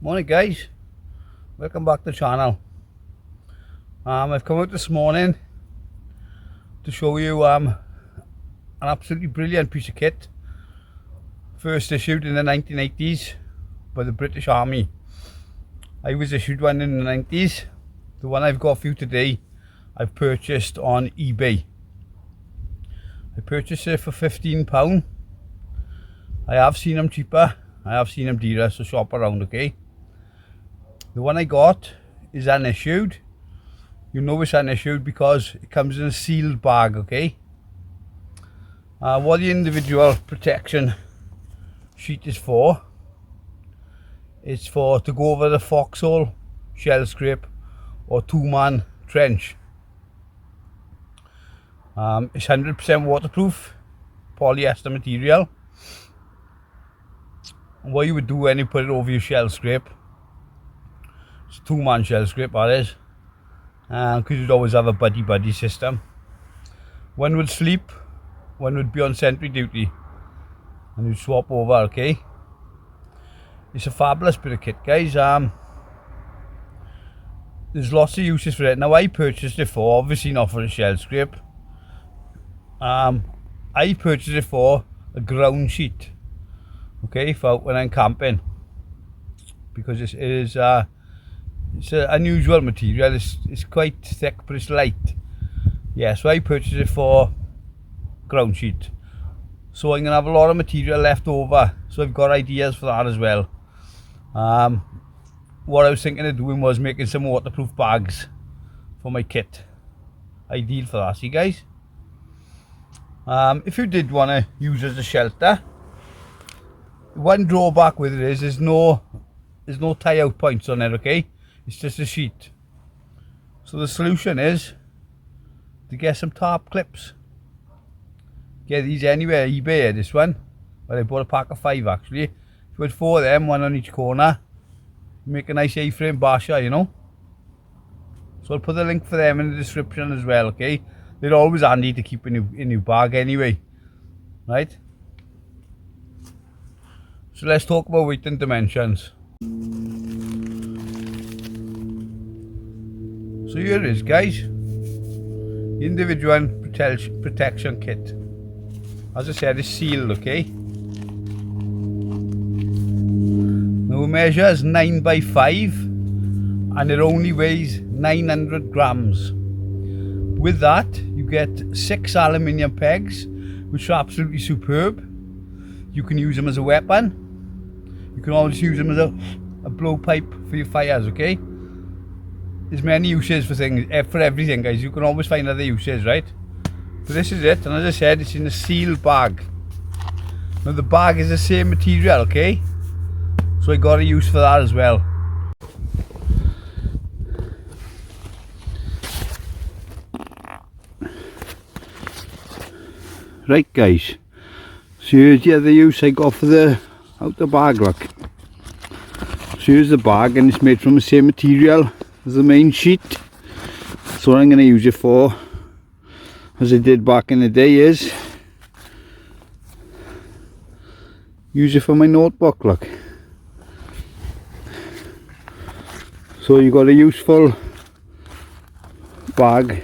Morning guys, welcome back to the channel. I've come out this morning to show you an absolutely brilliant piece of kit, first issued in the 1980s by the British Army. I was issued one in the 90s. The one I've got for you today I've purchased on eBay. I purchased it for £15. I have seen them cheaper, I have seen them dearer, so shop around, okay? The one I got is unissued. You know it's unissued because it comes in a sealed bag, okay? What the individual protection sheet is for, it's for to go over the foxhole, shell scrape or two-man trench. It's 100% waterproof, polyester material. And what you would do when you put it over your shell scrape, it's a two-man shell scrape that is, because you'd always have a buddy system. One would sleep, one would be on sentry duty, and you'd swap over, okay? It's a fabulous bit of kit, guys. There's lots of uses for it. Now I purchased it for, obviously not for a shell scrape. I purchased it for a ground sheet, okay, for when I'm camping, because it is it's an unusual material. It's quite thick, but it's light. Yeah, so I purchased it for ground sheet. So I'm gonna have a lot of material left over, so I've got ideas for that as well. What I was thinking of doing was making some waterproof bags for my kit. Ideal for that, see guys. If you did want to use it as a shelter, one drawback with it is there's no tie out points on it, okay? It's just a sheet. So the solution is to get some tarp clips. Get these anywhere, eBay, this one. Well, I bought a pack of 5 actually. If you had 4 of them, one on each corner, make a nice A-frame basher, you know. So I'll put the link for them in the description as well, okay? They're always handy to keep in your bag anyway, right? So let's talk about weight and dimensions. So here it is, guys, the individual protection kit. As I said, it's sealed, okay? Now it measures 9 by 5 and it only weighs 900 grams. With that, you get 6 aluminium pegs, which are absolutely superb. You can use them as a weapon. You can always use them as a blowpipe for your fires, okay? There's many uses for things, for everything, guys. You can always find other uses, right? So this is it, and as I said, it's in a sealed bag. Now the bag is the same material, okay? So I got a use for that as well. Right guys, so here's the other use I got for the outer bag, look. So here's the bag, and it's made from the same material as the main sheet. So what I'm going to use it for, as I did back in the day, is use it for my notebook, look. So you got a useful bag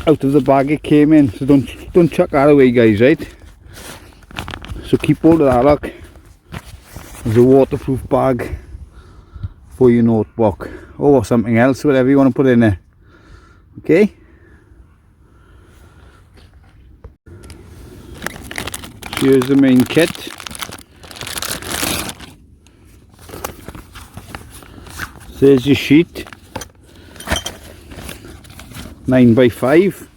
out of the bag it came in, so don't chuck that away, guys, right? So keep hold of that, look. There's a waterproof bag for your notebook or something else, whatever you want to put in there, okay? So here's the main kit. So there's your sheet, 9 by 5.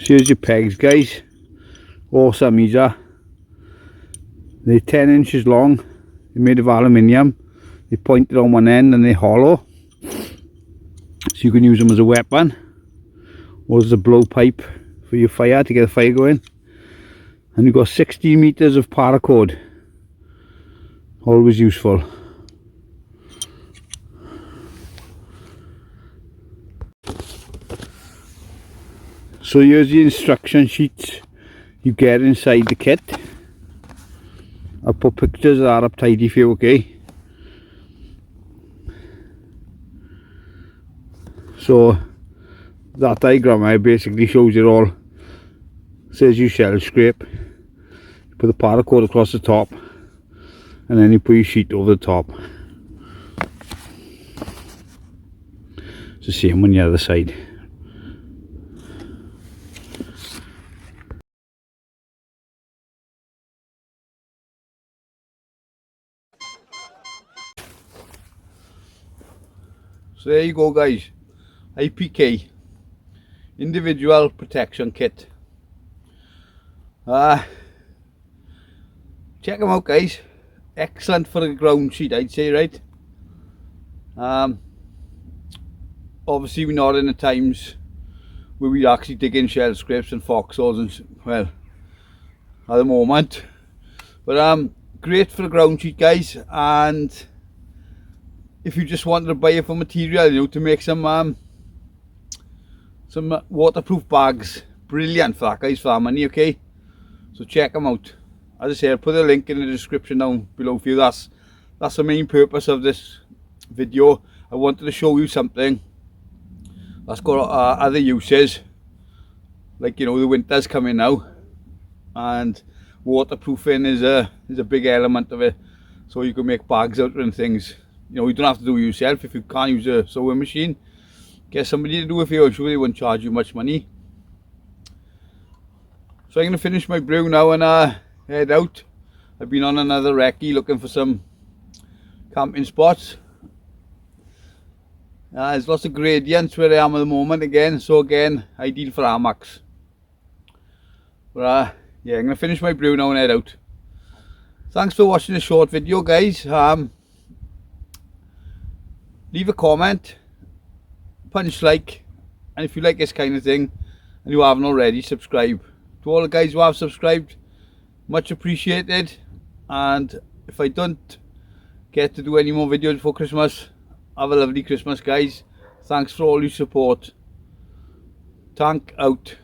Here's your pegs, guys. Awesome these are. They're 10 inches long. They're made of aluminium. They're pointed on one end and they're hollow. So you can use them as a weapon or as a blowpipe for your fire, to get the fire going. And you've got 60 meters of paracord. Always useful. So here's the instruction sheets you get inside the kit. I'll put pictures of that up tidy for you, okay? So that diagram here basically shows it all. Says you shell scrape, you put the paracord across the top, and then you put your sheet over the top. It's the same on the other side. So there you go guys, I.P.K. Individual Protection Kit. Check them out guys, excellent for a ground sheet I'd say, right? Obviously we're not in the times where we actually dig in shell scrapes and foxholes and, well, at the moment, but great for a ground sheet guys. And if you just wanted to buy it for material, you know, to make some waterproof bags, brilliant for that guys, for that money, okay? So check them out. As I say, I'll put a link in the description down below for you. That's the main purpose of this video. I wanted to show you something that's got other uses, like, you know, the winter's coming now, and waterproofing is a big element of it. So you can make bags out and things. You know, you don't have to do it yourself. If you can't use a sewing machine, get somebody to do it for you. I'm sure they won't charge you much money. So I'm going to finish my brew now and head out. I've been on another recce looking for some camping spots. There's lots of gradients where I am at the moment again, so again, ideal for hammocks. But yeah, I'm going to finish my brew now and head out. Thanks for watching this short video guys. Leave a comment, punch like, and if you like this kind of thing and you haven't already, subscribe. To all the guys who have subscribed, much appreciated. And if I don't get to do any more videos before Christmas, have a lovely Christmas guys. Thanks for all your support. Tank out.